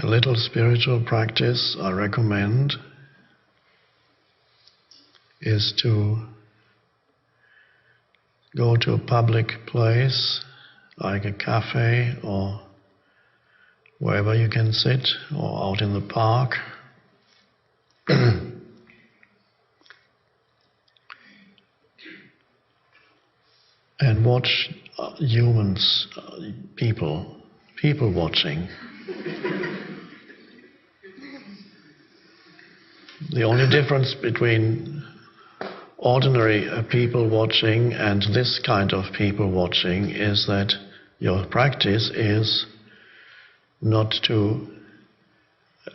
A little spiritual practice I recommend is to go to a public place like a cafe or wherever you can sit, or out in the park. And watch humans, people watching. The only difference between ordinary people watching and this kind of people watching is that your practice is not to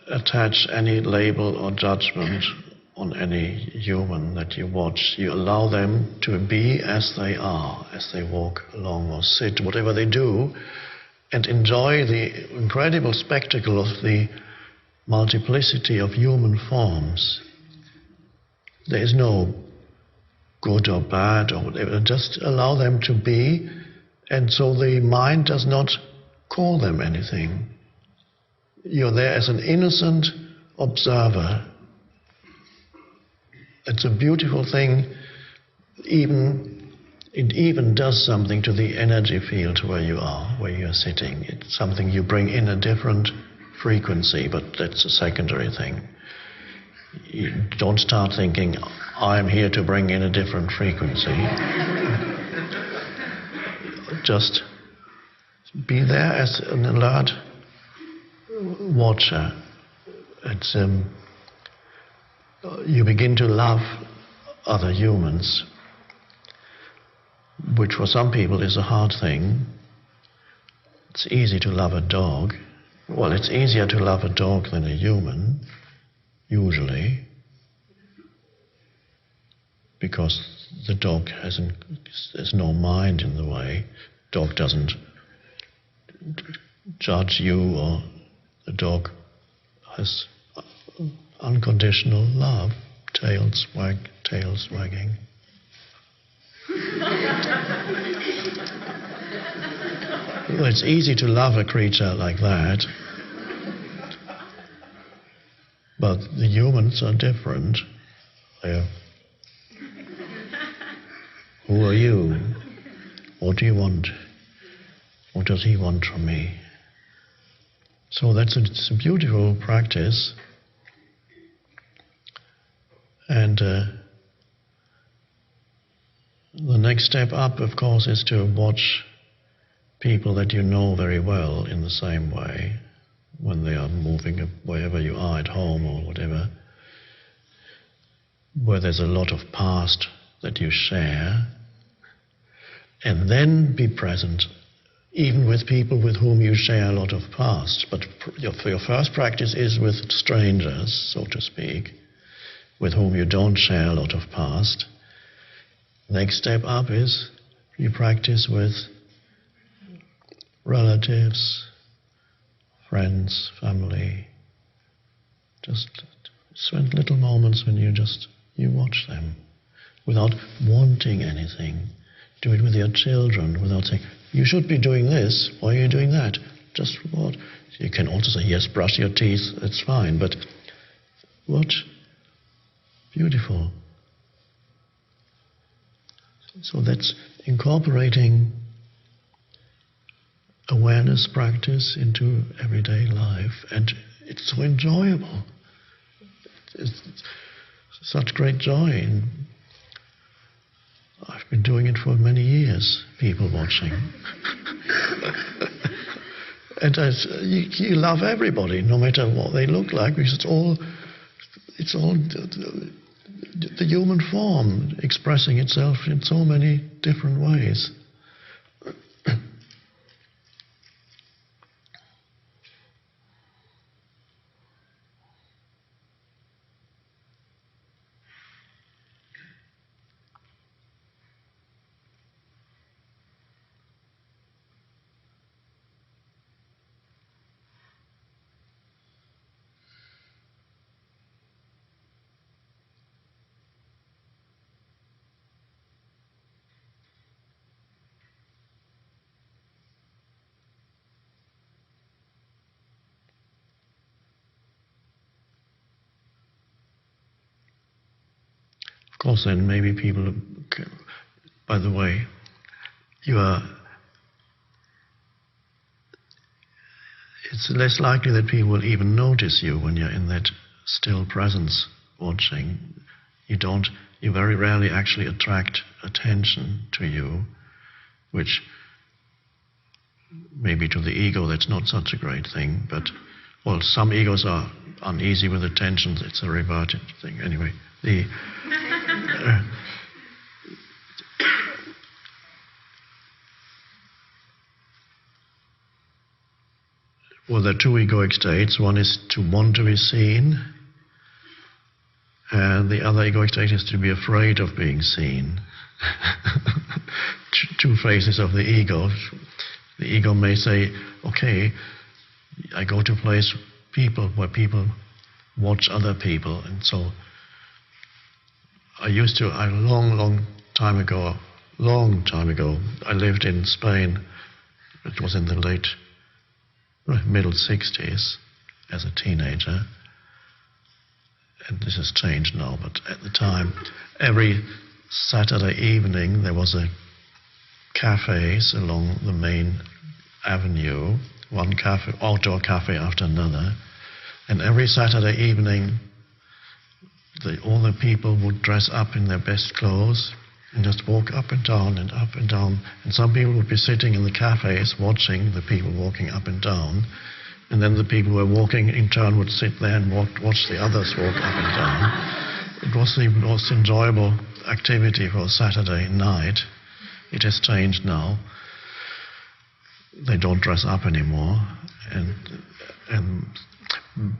attach any label or judgment on any human that you watch. You allow them to be as they are, as they walk along or sit, whatever they do, and enjoy the incredible spectacle of the multiplicity of human forms. There is no good or bad or whatever. Just allow them to be, and so the mind does not call them anything. You're there as an innocent observer. It's a beautiful thing. It even does something to the energy field where you are, where you're sitting. It's something you bring in a different frequency, but that's a secondary thing. You don't start thinking, I'm here to bring in a different frequency. Just be there as an alert watcher. It's you begin to love other humans, which for some people is a hard thing. It's easy to love a dog. Well, it's easier to love a dog than a human, usually, because the dog there's no mind in the way. Dog doesn't judge you, or the dog has unconditional love, tails wagging. Well, it's easy to love a creature like that, but the humans are different. Who are you? What do you want? What does he want from me? So it's a beautiful practice. And the next step up, of course, is to watch people that you know very well in the same way when they are moving wherever you are, at home or whatever, where there's a lot of past that you share, and then be present even with people with whom you share a lot of past. But your first practice is with strangers, so to speak, with whom you don't share a lot of past. Next step up is you practice with relatives, friends, family. Just spend little moments when you watch them without wanting anything. Do it with your children without saying, you should be doing this, why are you doing that? Just what? You can also say, yes, brush your teeth, it's fine, but watch. Beautiful. So that's incorporating awareness practice into everyday life, and it's so enjoyable. It's such great joy. I've been doing it for many years, people watching. And you love everybody, no matter what they look like, because it's all the human form expressing itself in so many different ways. course, then maybe people, by the way, it's less likely that people will even notice you when you're in that still presence watching. You very rarely actually attract attention to you, which maybe to the ego that's not such a great thing, but well, some egos are uneasy with attention. It's a reverted thing. Anyway, well, there are two egoic states. One is to want to be seen, and the other egoic state is to be afraid of being seen. Two phases of the ego. The ego may say, okay, I go to a place where people watch other people, and so a long time ago, I lived in Spain. It was in the middle 60s as a teenager, and this has changed now, but at the time, every Saturday evening there was a cafes along the main avenue, one cafe, outdoor cafe after another, and every Saturday evening all the people would dress up in their best clothes and just walk up and down and up and down, and some people would be sitting in the cafes watching the people walking up and down, and then the people who were walking in turn would sit there and watch the others walk up and down. It was the most enjoyable activity for a Saturday night. It has changed now. They don't dress up anymore,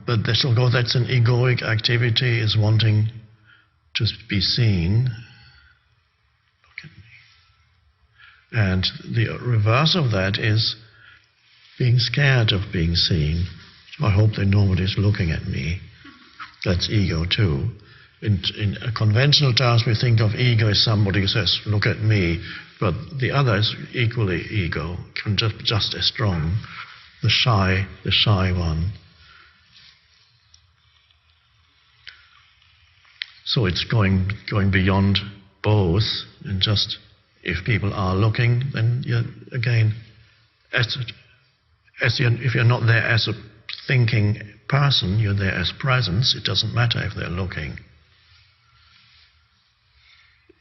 but that's an egoic activity, is wanting to be seen. Look at me. And the reverse of that is being scared of being seen. I hope that nobody's looking at me. That's ego too. In conventional terms, we think of ego as somebody who says, look at me, but the other is equally ego, just as strong, the shy one. So it's going beyond both, and just if people are looking, then you're again, if you're not there as a thinking person, you're there as presence. It doesn't matter if they're looking.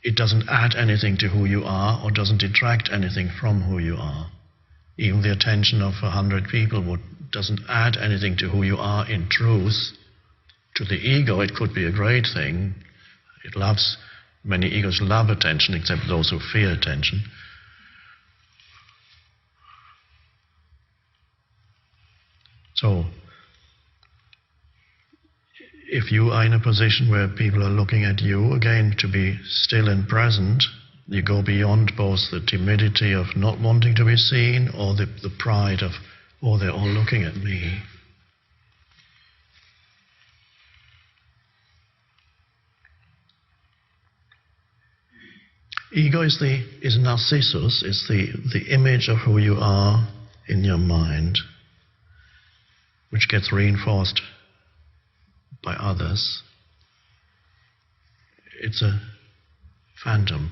It doesn't add anything to who you are, or doesn't detract anything from who you are. Even the attention of 100 people doesn't add anything to who you are in truth. To the ego, it could be a great thing. Many egos love attention, except those who fear attention. So, if you are in a position where people are looking at you, again, to be still and present, you go beyond both the timidity of not wanting to be seen, or the pride of, oh, they're all looking at me. Ego is narcissus, is the image of who you are in your mind, which gets reinforced by others. It's a phantom.